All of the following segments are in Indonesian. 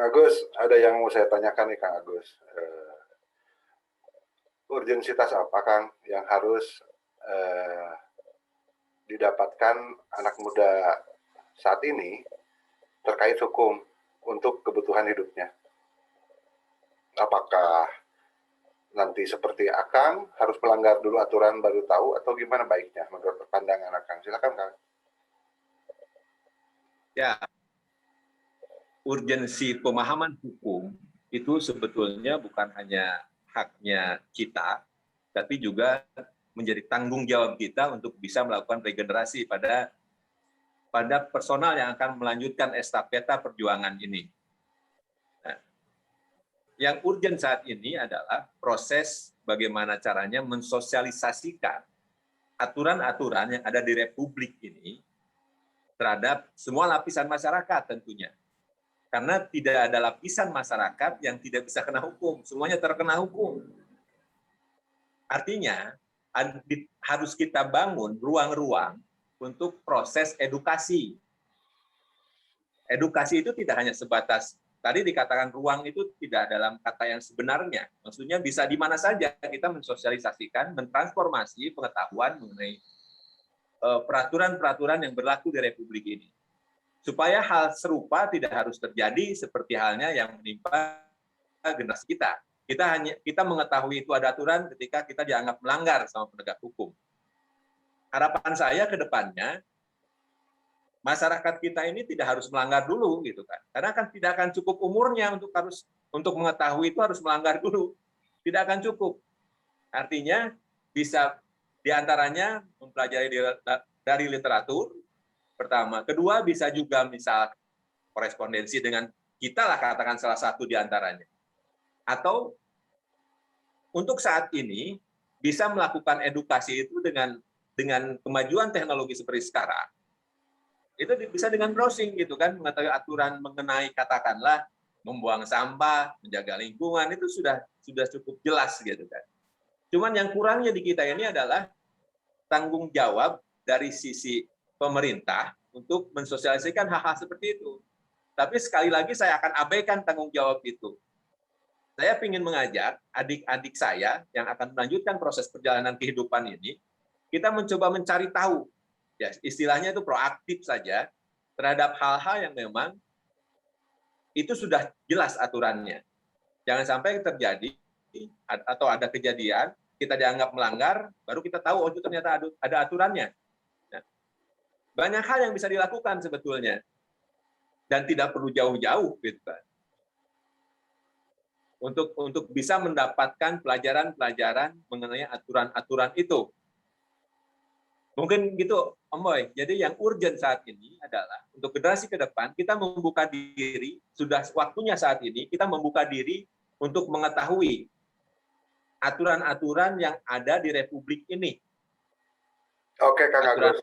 Kang Agus, ada yang mau saya tanyakan nih Kang Agus. Urgensitas apa Kang yang harus didapatkan anak muda saat ini terkait hukum untuk kebutuhan hidupnya? Apakah nanti seperti Akang harus melanggar dulu aturan baru tahu atau gimana baiknya menurut pandangan Akang? Silakan Kang. Ya, urgensi pemahaman hukum itu sebetulnya bukan hanya haknya kita, tapi juga menjadi tanggung jawab kita untuk bisa melakukan regenerasi pada personal yang akan melanjutkan estafeta perjuangan ini. Nah, yang urgent saat ini adalah proses bagaimana caranya mensosialisasikan aturan-aturan yang ada di Republik ini terhadap semua lapisan masyarakat tentunya. Karena tidak ada lapisan masyarakat yang tidak bisa kena hukum, semuanya terkena hukum. Artinya, harus kita bangun ruang-ruang untuk proses edukasi. Edukasi itu tidak hanya sebatas, tadi dikatakan ruang itu tidak dalam kata yang sebenarnya. Maksudnya bisa di mana saja kita mensosialisasikan, mentransformasi pengetahuan mengenai peraturan-peraturan yang berlaku di Republik ini. Supaya hal serupa tidak harus terjadi seperti halnya yang menimpa generasi kita. Kita mengetahui itu ada aturan ketika kita dianggap melanggar sama penegak hukum. Harapan saya ke depannya masyarakat kita ini tidak harus melanggar dulu gitu kan. Karena kan tidak akan cukup umurnya untuk mengetahui itu harus melanggar dulu. Tidak akan cukup. Artinya bisa diantaranya mempelajari dari literatur pertama, kedua bisa juga misal korespondensi dengan kita lah katakan salah satu di antaranya. Atau untuk saat ini bisa melakukan edukasi itu dengan kemajuan teknologi seperti sekarang. Itu bisa dengan browsing gitu kan, mengetahui aturan mengenai katakanlah membuang sampah, menjaga lingkungan itu sudah cukup jelas gitu kan. Cuman yang kurangnya di kita ini adalah tanggung jawab dari sisi pemerintah untuk mensosialisasikan hal-hal seperti itu. Tapi sekali lagi saya akan abaikan tanggung jawab itu. Saya ingin mengajak adik-adik saya yang akan melanjutkan proses perjalanan kehidupan ini, kita mencoba mencari tahu, ya istilahnya itu proaktif saja terhadap hal-hal yang memang itu sudah jelas aturannya. Jangan sampai terjadi atau ada kejadian kita dianggap melanggar, baru kita tahu oh itu ternyata ada aturannya. Banyak hal yang bisa dilakukan sebetulnya dan tidak perlu jauh-jauh gitu kan. Untuk bisa mendapatkan pelajaran-pelajaran mengenai aturan-aturan itu. Mungkin gitu Om Boy. Jadi yang urgent saat ini adalah untuk generasi ke depan kita membuka diri, sudah waktunya saat ini kita membuka diri untuk mengetahui aturan-aturan yang ada di Republik ini. Oke Kang Agus.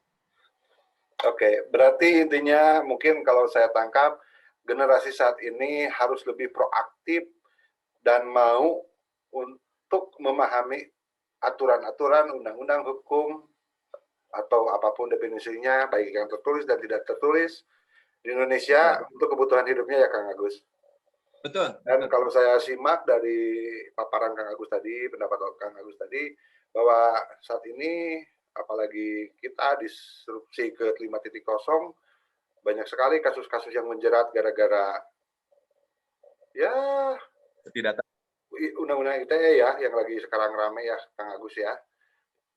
Oke, berarti intinya mungkin kalau saya tangkap, generasi saat ini harus lebih proaktif dan mau untuk memahami aturan-aturan, undang-undang, hukum, atau apapun definisinya, baik yang tertulis dan tidak tertulis, di Indonesia untuk kebutuhan hidupnya ya Kang Agus. Betul. Dan kalau saya simak dari paparan Kang Agus tadi, pendapat Kang Agus tadi, bahwa saat ini apalagi kita disrupsi ke 5.0, banyak sekali kasus-kasus yang menjerat gara-gara ya undang-undang ITE ya, yang lagi sekarang ramai ya Kang Agus ya.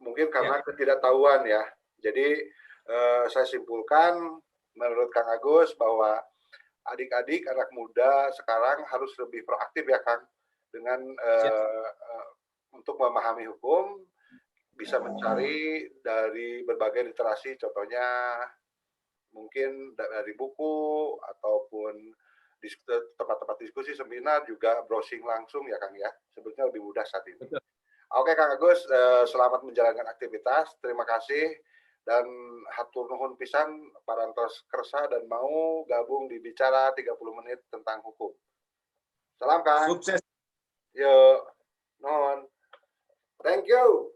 Mungkin karena ketidaktahuan ya. Jadi saya simpulkan menurut Kang Agus bahwa adik-adik, anak muda sekarang harus lebih proaktif ya Kang, dengan untuk memahami hukum, bisa mencari dari berbagai literasi, contohnya mungkin dari buku ataupun di tempat-tempat diskusi, seminar, juga browsing langsung ya Kang ya, sebetulnya lebih mudah saat ini. Betul. Oke Kang Agus, selamat menjalankan aktivitas, terima kasih, dan hatur nuhun pisan parantos kersa dan mau gabung di Bicara 30 Menit tentang Hukum. Salam Kang. Sukses. Yuk, nuhun. Thank you.